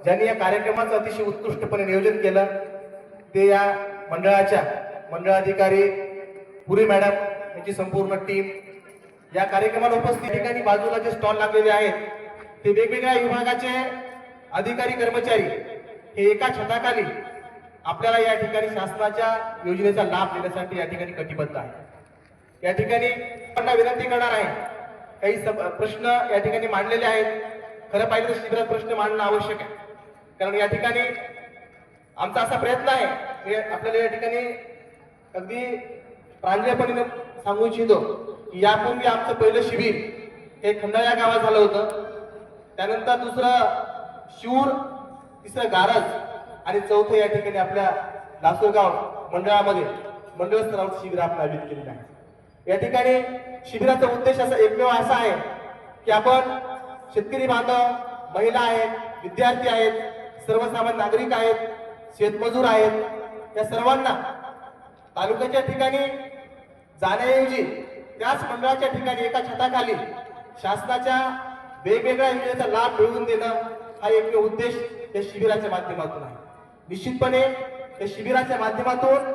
ज्यांनी या कार्यक्रमाचं अतिशय उत्कृष्टपणे नियोजन केलं ते या मंडळाच्या मंडळाधिकारी पुरी मॅडम यांची संपूर्ण टीम या कार्यक्रमाला उपस्थित ठिकाणी बाजूला जे स्टॉल लागलेले आहेत ते वेगवेगळ्या विभागाचे अधिकारी कर्मचारी हे एका छताखाली आपल्याला या ठिकाणी शासनाच्या योजनेचा लाभ देण्यासाठी या ठिकाणी कटिबद्ध आहे। या ठिकाणी आपण विनंती करणार आहे, काही प्रश्न या ठिकाणी मांडलेले आहेत। खरं पाहिलं तर शिबिरात प्रश्न मांडणं आवश्यक आहे, कारण या ठिकाणी आमचा असा प्रयत्न आहे आपल्याला या ठिकाणी अगदी प्रांजळपणे सांगू इच्छितो की यापूर्वी आमचं पहिलं शिबिर हे खंडाळा गावात झालं होतं, त्यानंतर दुसरं शिऊर, तिसरं गारज आणि चौथं या ठिकाणी आपल्या लासूरगाव मंडळामध्ये मंडळ स्तरावर शिबिर आपण आयोजित केलेलं आहे। या ठिकाणी शिबिराचा उद्देश असा एकमेव असा आहे की आपण शेतकरी बांधव, महिला आहेत, विद्यार्थी आहेत, सर्वसामान्य नागरिक आहेत, शेतमजूर आहेत, या सर्वांना तालुक्याच्या ठिकाणी जाण्याऐवजी त्याच मंडळाच्या ठिकाणी एका छताखाली शासनाच्या वेगवेगळ्या योजनेचा लाभ मिळवून देणं हा एकमेव उद्देश या शिबिराच्या माध्यमातून आहे। निश्चितपणे या शिबिराच्या माध्यमातून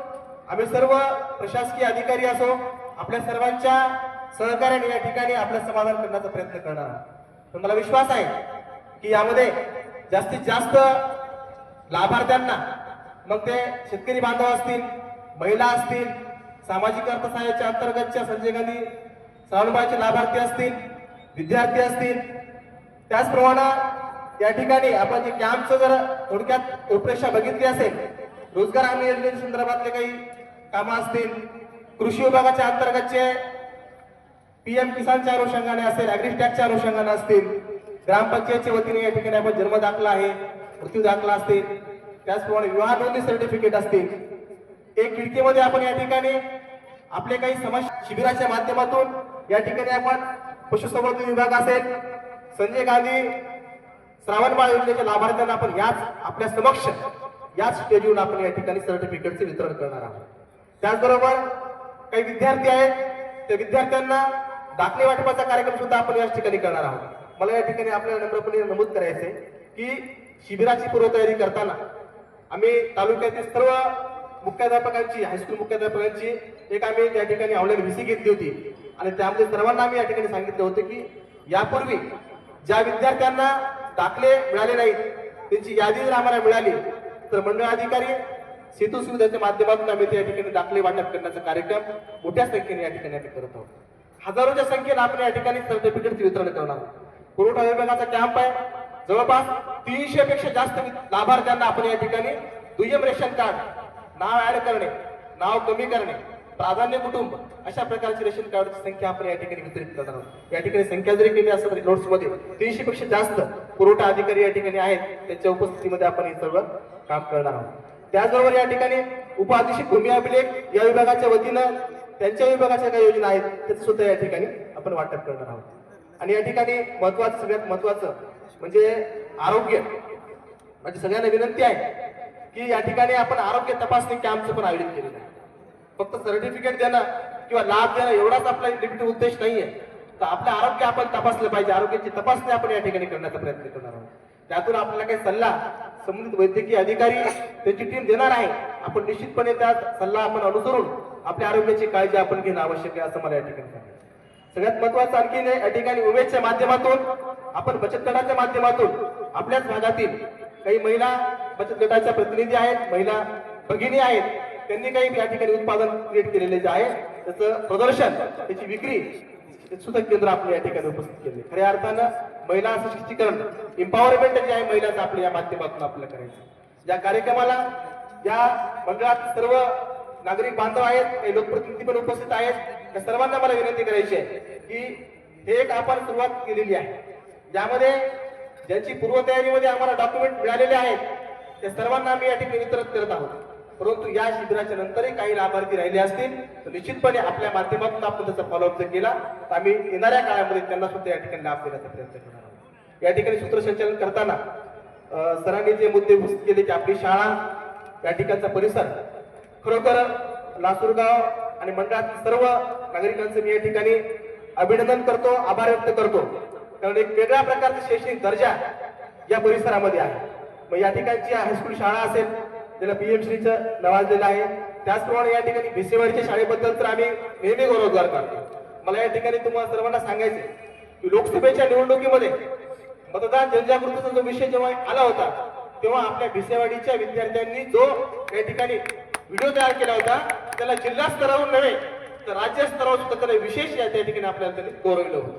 आम्ही सर्व प्रशासकीय अधिकारी असो आपल्या सर्वांच्या सहकार्याने या ठिकाणी आपलं समाधान करण्याचा प्रयत्न करणार आहोत। तर मला विश्वास आहे की यामध्ये जास्तीत जास्त लाभार्थ्यांना, मग ते शेतकरी बांधव असतील, महिला असतील, सामाजिक अर्थसहाय्याच्या अंतर्गतच्या संजय गांधी श्रावणबाळाचे लाभार्थी असतील, विद्यार्थी असतील, त्याचप्रमाणे या ठिकाणी आपण जे कॅम्पचं जर थोडक्यात रूपरेषा बघितली असेल, रोजगार हमी योजने संदर्भातले काही कामं असतील, कृषी विभागाच्या अंतर्गतचे PM किसानच्या अनुषंगाने असेल, ॲग्रिस्टॅकच्या अनुषंगाने असतील, ग्रामपंचायतच्या वतीने या ठिकाणी आपण जन्म दाखला आहे, मृत्यू दाखला असतील, त्याचप्रमाणे विवाह नोंदणी सर्टिफिकेट असतील, एक खिडकीमध्ये आपण या ठिकाणी आपले काही समस्या शिबिराच्या माध्यमातून या ठिकाणी आपण पशुसंवर्धन विभाग असेल, संजय गांधी श्रावणबाळ योजनेच्या लाभार्थ्यांना आपण याच आपल्या समक्ष याच स्टेजवरून आपण या ठिकाणी सर्टिफिकेटचे वितरण करणार आहोत। त्याचबरोबर काही विद्यार्थी आहेत, त्या विद्यार्थ्यांना दाखले वाटपाचा कार्यक्रम सुद्धा आपण याच ठिकाणी करणार आहोत। मला या ठिकाणी आपल्याला नम्रपणे नमूद करायचे की शिबिराची पूर्वतयारी करताना आम्ही तालुक्यातील सर्व मुख्याध्यापकांची, हायस्कूल मुख्याध्यापकांची एक आम्ही त्या ठिकाणी ऑनलाईन व्हीसी घेतली होती आणि त्यामध्ये सर्वांना आम्ही या ठिकाणी सांगितलं होतं की यापूर्वी ज्या विद्यार्थ्यांना दाखले मिळाले नाहीत त्यांची यादी जर आम्हाला मिळाली तर मंडळ अधिकारी सेतू सुविधाच्या माध्यमातून आम्ही त्या ठिकाणी दाखले वाटप करण्याचा कार्यक्रम मोठ्या संख्येने या ठिकाणी आम्ही करत आहोत। हजारोच्या संख्येने आपण या ठिकाणी सर्टिफिकेटचे वितरण करणार आहोत। पुरवठा विभागाचा कॅम्प आहे, जवळपास 300 पेक्षा जास्त लाभार्थ्यांना आपण या ठिकाणी दुय्यम रेशन कार्ड, नाव ऍड करणे, नाव कमी करणे, प्राधान्य कुटुंब अशा प्रकारची रेशन कार्डची संख्या आपण या ठिकाणी वितरित करणार आहोत। या ठिकाणी संख्या जरी केली असेल तरी नोट्समध्ये 300 पेक्षा जास्त पुरवठा अधिकारी या ठिकाणी आहेत, त्यांच्या उपस्थितीमध्ये आपण हे सर्व काम करणार आहोत। त्याचबरोबर या ठिकाणी उपअधीक्षक भूमी अभिलेख या विभागाच्या वतीनं त्यांच्या विभागाच्या काही योजना आहेत त्याचं सुद्धा या ठिकाणी आपण वाटप करणार आहोत। आणि या ठिकाणी महत्वाचं, सगळ्यात महत्वाचं म्हणजे आरोग्य, म्हणजे सगळ्यांना विनंती आहे की या ठिकाणी आपण आरोग्य तपासणी कॅम्पचं पण आयोजित केलेलं आहे। फक्त सर्टिफिकेट देणं किंवा लाभ देणं एवढाच आपला लिमिटेड उद्देश नाहीये, तर आपलं आरोग्य आपण तपासलं पाहिजे, आरोग्याची तपासणी आपण या ठिकाणी करण्याचा प्रयत्न करणार आहोत। त्यातून आपल्याला काही सल्ला संबंधित वैद्यकीय अधिकारी त्याची टीम देणार आहे, आपण निश्चितपणे त्या सल्ला आपण अनुसरून आपल्या आरोग्याची काळजी आपण घेणं आवश्यक आहे असं मला या ठिकाणी सांगायचं। सगळ्यात महत्वाचं आणखीन या ठिकाणी उमेदच्या माध्यमातून आपण बचत गटाच्या माध्यमातून आपल्याच भागातील काही महिला बचत गटाच्या प्रतिनिधी आहेत, महिला भगिनी आहेत, त्यांनी काही या ठिकाणी उत्पादन क्रिएट केलेले जे आहे त्याचं प्रदर्शन, त्याची विक्री सुद्धा केंद्र आपल्या या ठिकाणी उपस्थित केले। खऱ्या अर्थानं महिला सशक्तीकरण, एम्पॉवरमेंट जे आहे महिलांचं आपल्या या माध्यमातून आपल्याला करायचं। या कार्यक्रमाला या मंडळात सर्व नागरिक बांधव आहेत, काही लोकप्रतिनिधी पण उपस्थित आहेत, त्या सर्वांना मला विनंती करायची आहे की हे एक आपण सुरुवात केलेली आहे, ज्यामध्ये ज्यांची पूर्वतयारीमध्ये आम्हाला डॉक्युमेंट मिळालेले आहेत त्या सर्वांना आम्ही या ठिकाणी वितरित करत आहोत। परंतु या शिबिराच्या नंतरही काही लाभार्थी राहिले असतील तर निश्चितपणे आपल्या माध्यमातून आपण त्याचा फॉलोअप जर केला तर आम्ही येणाऱ्या काळामध्ये त्यांना सुद्धा या ठिकाणी लाभ देण्याचा प्रयत्न करणार आहोत। या ठिकाणी सूत्रसंचालन करताना सरांनी जे मुद्दे उपस्थित केले की आपली शाळा, या ठिकाणचा परिसर, खरोखर लासूरगाव आणि मंडळातील सर्व नागरिकांचं मी या ठिकाणी अभिनंदन करतो, आभार व्यक्त करतो, कारण एक वेगळ्या प्रकारचा शैक्षणिक दर्जा या परिसरामध्ये आहे। मग या ठिकाणची हायस्कूल शाळा असेल ज्याला पीएमश्रीचं नवाजलेलं आहे, त्याचप्रमाणे या ठिकाणी भिसेवाडीच्या शाळेबद्दल तर आम्ही नेहमी गौरवोद्गार करतो. मला या ठिकाणी तुम्हाला सर्वांना सांगायचे की लोकसभेच्या निवडणुकीमध्ये मतदान जनजागृतीचा जो विषय जेव्हा आला होता तेव्हा आपल्या भिसेवाडीच्या विद्यार्थ्यांनी जो या ठिकाणी व्हिडिओ तयार केला होता त्याला जिल्हा स्तरावर नव्हे तर राज्य स्तरावर सुद्धा त्याला विशेष या ठिकाणी आपल्याला त्यांनी गौरवलं होतं.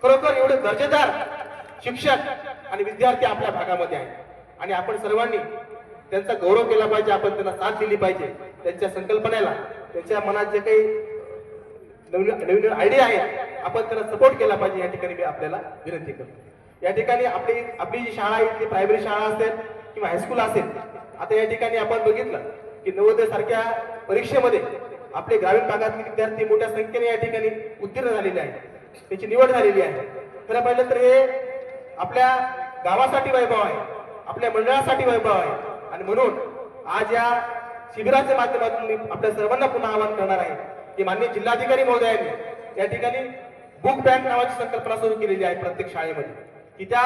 खरोखर एवढे दर्जेदार शिक्षक आणि विद्यार्थी आपल्या भागामध्ये आहेत आणि आपण सर्वांनी त्यांचा गौरव केला पाहिजे, आपण त्यांना साथ दिली पाहिजे. त्यांच्या संकल्पनेला, त्यांच्या मनात जे काही नवीन आयडिया आहेत आपण त्यांना सपोर्ट केला पाहिजे. या ठिकाणी मी आपल्याला विनंती करतो. या ठिकाणी आपली जी शाळा आहे ती प्रायमरी शाळा असेल किंवा हायस्कूल असेल, आता या ठिकाणी आपण बघितलं की नवोदय सारख्या परीक्षेमध्ये आपले ग्रामीण भागातले विद्यार्थी मोठ्या संख्येने या ठिकाणी उत्तीर्ण झालेले आहेत, त्याची निवड झालेली आहे. खरं पाहिलं तर हे आपल्या गावासाठी वैभव आहे, आपल्या मंडळासाठी वैभव आहे आणि म्हणून आज या शिबिराच्या माध्यमातून मी आपल्या सर्वांना पुन्हा आवाहन करणार आहे की माननीय जिल्हाधिकारी महोदयांनी या ठिकाणी बुक बँक नावाची संकल्पना सुरू केलेली आहे प्रत्येक शाळेमध्ये, की त्या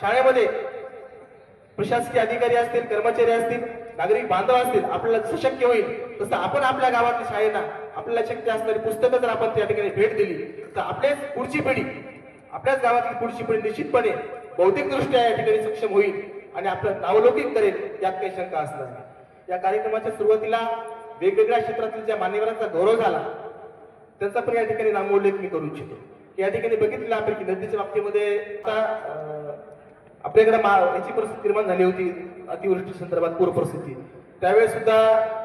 शाळेमध्ये प्रशासकीय अधिकारी असतील, कर्मचारी असतील, नागरिक बांधव असतील, आपल्याला जसं शक्य होईल तसं आपण आपल्या गावातल्या शाळेला आपल्याला शक्य असणारी पुस्तकं जर आपण त्या ठिकाणी भेट दिली तर आपल्याच पुढची पिढी, आपल्याच गावातली पुढची पिढी निश्चितपणे बौद्धिकदृष्ट्या या ठिकाणी सक्षम होईल आणि आपलं नावलौकिक करेल यात काही शंका असणार नाही. या कार्यक्रमाच्या सुरुवातीला वेगवेगळ्या क्षेत्रातील ज्या मान्यवरांचा गौरव झाला त्यांचा पण या ठिकाणी नामोल्लेख मी करू इच्छितो. या ठिकाणी बघितलं आपण की नदीच्या बाबतीमध्ये आपल्याकडे याची परिस्थिती निर्माण झाली होती अतिवृष्टी संदर्भात, पूर परिस्थिती, त्यावेळेस सुद्धा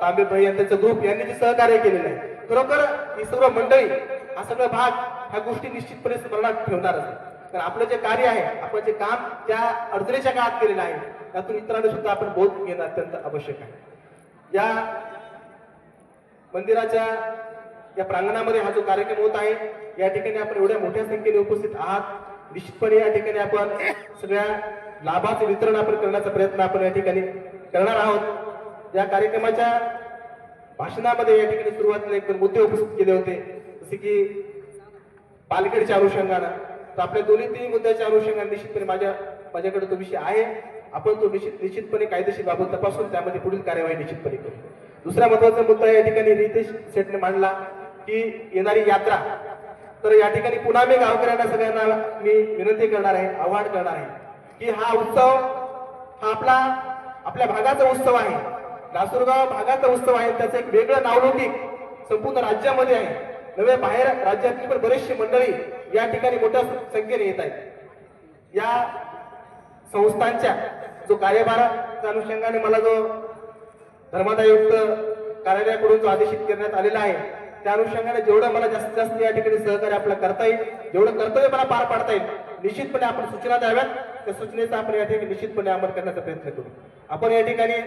तांबे भाई आणि त्यांचं ग्रुप यांनी जे सहकार्य केलेलं आहे. खरोखर ही सर्व मंडळी, हा सगळा भाग, ह्या गोष्टी निश्चितपणे स्मरणात ठेवणारच. कारण आपलं जे कार्य आहे, आपण जे काम त्या अडचणीच्या काळात केलेलं आहे त्यातून इतरांना सुद्धा आपण बोध घेणं अत्यंत आवश्यक आहे. या मंदिराच्या या प्रांगणामध्ये हा जो कार्यक्रम होत आहे या ठिकाणी आपण एवढ्या मोठ्या संख्येने उपस्थित आहात. निश्चितपणे या ठिकाणी आपण सगळ्या लाभाचे वितरण आपण करण्याचा प्रयत्न आपण या ठिकाणी करणार आहोत. या कार्यक्रमाच्या भाषणामध्ये या ठिकाणी सुरुवातीला एक मुद्दे उपस्थित केले होते, जसे की पालखेडच्या अनुषंगानं. तर आपल्या दोन्ही मुद्द्याच्या अनुषंगाने निश्चितपणे माझ्याकडे तो विषय आहे. आपण तो निश्चितपणे कायदेशीर बाबत तपासून त्यामध्ये पुढील कार्यवाही निश्चितपणे करू. दुसरा महत्वाचा मुद्दा या ठिकाणी रितेश सेठने मांडला की येणारी यात्रा. तर या ठिकाणी पुन्हा मी गावकऱ्यांना सगळ्यांना मी विनंती करणार आहे, आवाहन करणार आहे की हा उत्सव हा आपल्या भागाचा उत्सव आहे, लासूरगाव भागाचा उत्सव आहे. त्याचं एक वेगळं नावलौकिक संपूर्ण राज्यामध्ये आहे. नव्हे बाहेर राज्यातील पण बरेचशी मंडळी या ठिकाणी मोठ्या संख्येने येत आहेत. या संस्थांच्या जो कार्यभाराच्या अनुषंगाने मला जो धर्मादायुक्त कार्यालयाकडून जो आदेशित करण्यात आलेला आहे त्या अनुषंगाने जेवढं मला जास्तीत जास्त या ठिकाणी सहकार्य आपल्याला करता येईल, जेवढं कर्तव्य मला पार पाडता येईल, निश्चितपणे आपण सूचना द्याव्यात. त्या सूचनेचा आपण या ठिकाणी निश्चितपणे अंमल करण्याचा प्रयत्न करू. आपण या ठिकाणी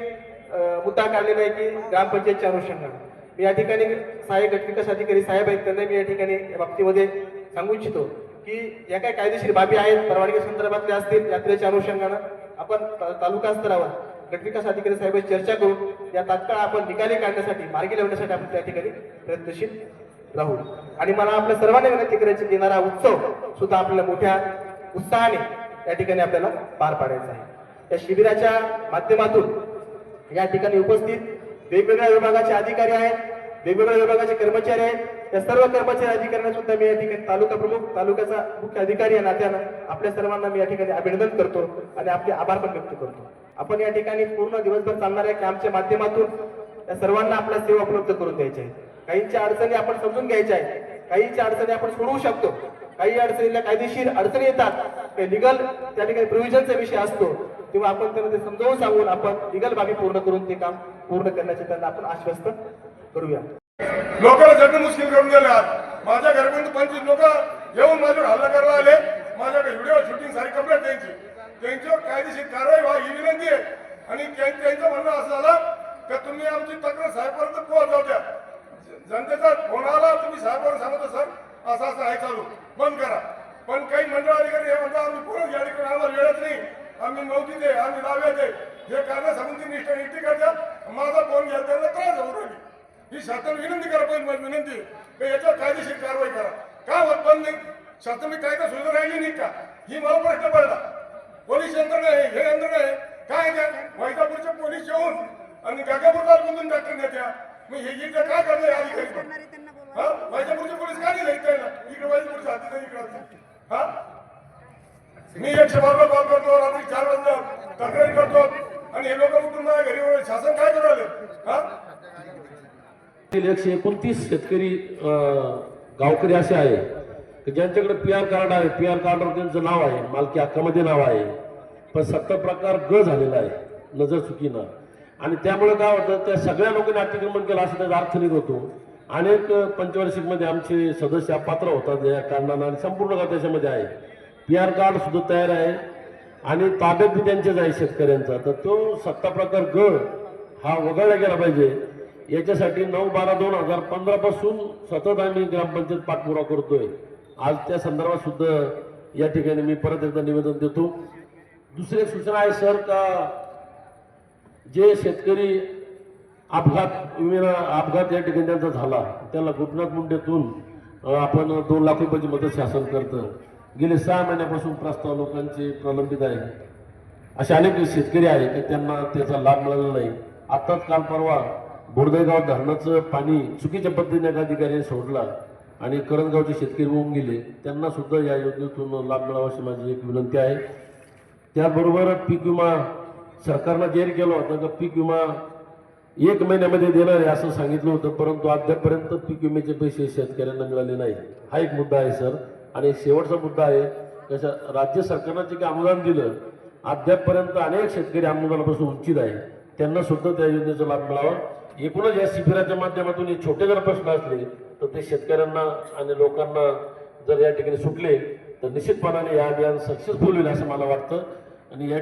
मुद्दा काढलेला आहे की ग्रामपंचायतच्या अनुषंगाने मी या ठिकाणी सहाय्यक गट विकास अधिकारी साहेब आहेत त्यांना मी या ठिकाणी या बाबतीमध्ये सांगू इच्छितो की या काही कायदेशीर बाबी आहेत परवानगी संदर्भातल्या असतील, यात्रेच्या अनुषंगानं आपण तालुका स्तरावर गट विकास अधिकारी साहेबांची चर्चा करून या तात्काळ आपण निकाली काढण्यासाठी, मार्गी लावण्यासाठी आपण त्या ठिकाणी प्रयत्नशील राहू. आणि मला आपल्या सर्वांना विनंती करायची की येणारा उत्सव सुद्धा आपल्याला मोठ्या उत्साहाने या ठिकाणी आपल्याला पार पाडायचा आहे. या शिबिराच्या माध्यमातून या ठिकाणी उपस्थित वेगवेगळ्या विभागाचे अधिकारी आहेत, वेगवेगळ्या विभागाचे कर्मचारी आहेत. या सर्व कर्मचारी अधिकाऱ्यांना सुद्धा मी या ठिकाणी तालुका प्रमुख, तालुक्याचा मुख्य अधिकारी या नात्यानं आपल्या सर्वांना मी या ठिकाणी अभिनंदन करतो आणि आपले आभार पण व्यक्त करतो. आपण या ठिकाणी पूर्ण दिवसभर चालणाऱ्या कॅम्पच्या माध्यमातून या सर्वांना आपल्या सेवा उपलब्ध करून द्यायच्या आहेत. काहींच्या अडचणी आपण समजून घ्यायच्या आहेत, काहींच्या अडचणी आपण सोडवू शकतो, काही अडचणीला कायदेशीर अडचणी येतात, काही लिगल त्या ठिकाणी प्रोव्हिजनचा विषय असतो, तेव्हा आपण त्यांना ते समजावून सांगून आपण लिगल बाबी पूर्ण करून ते काम पूर्ण करण्याचे त्यांना आपण आश्वस्त करूया. लोकांना जगणं मुश्किल करून दिले. माझ्या घरापर्यंत 25 लोक येऊन माझ्यावर हल्ला करायला आले. माझ्याकडे व्हिडिओ शूटिंग सारी कंप्लेंट त्यांच्यावर कायदेशीर कारवाई व्हा ही विनंती आहे. आणि त्यांचं म्हणणं असं झालं की तुम्ही आमची तक्रार साहेबांपर्यंत पोहोचव द्या. जनतेचा फोन आला, तुम्ही साहेबांना सांगतो सर असं असं आहे चालू, बंद करा. पण काही मंडळ अधिकारी हे म्हणतात आम्ही कोण या ठिकाणी आम्हाला वेळच नाही, आम्ही नव्हती दे, आम्ही लाव्या दे, हे कारण सांगून ती निष्ठा निष्ठी करतात. माझा फोन घ्या, त्यांना त्रास होऊ राहिली. ही शासनाला विनंती करा, पण माझी विनंती की याच्यावर कायदेशीर कारवाई करा. का होत बंद नाही? शासनाने कायदा सुविधा राहिली नाही का? ही मला प्रश्न पडला. पोलीस यंत्रणा आहे, हे यंत्रणा आहे, काय त्या वैजापूरचे पोलीस येऊन आणि गागापूर तालुक्यातून डॉक्टर नेत्या मग हे इकडे काय करणार या अधिकारी हा वैजापूरचे पोलीस का नाही जायचं इकडे वैजापूरच्या हाती इकडे हा मी 112 कॉल करतो रात्री 4 वाजता तक्रारी करतो आणि हे लोक उठून माझ्या घरी वळले. शासन काय करू राहिले हा 129 शेतकरी गावकरी असे आहे की ज्यांच्याकडे PR कार्ड आहे. PR कार्डवर त्यांचं नाव आहे, मालकी हक्कामध्ये नाव आहे, पण 70 प्रकार ग झालेला आहे नजर चुकीनं. आणि त्यामुळे काय होतं त्या सगळ्या लोकांनी अतिक्रमण केलं असं त्याचा अर्थ निघत होतो. अनेक पंचवार्षिकमध्ये आमचे सदस्य पात्र होतात या कारणानं आणि संपूर्ण गाव त्याच्यामध्ये आहे. PR कार्ड सुद्धा तयार आहे आणि ताब्यात बी त्यांचेच आहे शेतकऱ्यांचा. तर तो 70 प्रकार ग हा वगळला गेला पाहिजे. याच्यासाठी 9/12/2015 पासून सतत आम्ही ग्रामपंचायत पाठपुरावा करतोय. आज त्या संदर्भात सुद्धा या ठिकाणी मी परत एकदा निवेदन देतो. दुसरी एक सूचना आहे सर का जे शेतकरी अपघात या ठिकाणी त्यांचा झाला त्याला गोपीनाथ मुंडेतून आपण 2 लाख रुपयाची मदत शासन करतं. गेले 6 महिन्यापासून प्रस्ताव लोकांचे प्रलंबित आहे. असे अनेक शेतकरी आहे की त्यांना त्याचा लाभ मिळाला नाही. आत्ताच काल परवा बोर्देगाव धरणाचं पाणी चुकीच्या पद्धतीने एका अधिकाऱ्याने सोडला आणि करंजगावचे शेतकरी होऊन गेले. त्यांना सुद्धा या योजनेतून लाभ मिळावा अशी माझी एक विनंती आहे. त्याचबरोबर पीक विमा सरकारनं जाहीर केलं होतं की पीक विमा 1 महिन्यामध्ये देणार आहे असं सांगितलं होतं, परंतु अद्यापपर्यंत पीक विम्याचे पैसे शेतकऱ्यांना मिळाले नाही. हा एक मुद्दा आहे सर. आणि शेवटचा मुद्दा आहे कसं राज्य सरकारनं जे काही अनुदान दिलं अद्यापपर्यंत अनेक शेतकरी अनुदानापासून वंचित आहे. त्यांना सुद्धा त्या योजनेचा लाभ मिळावा. एकूणच या शिबिराच्या माध्यमातून हे छोटे जर प्रश्न असले तर ते शेतकऱ्यांना आणि लोकांना जर या ठिकाणी सुटले तर निश्चितपणाने हे अभियान सक्सेसफुल होईल असं मला वाटतं. आणि या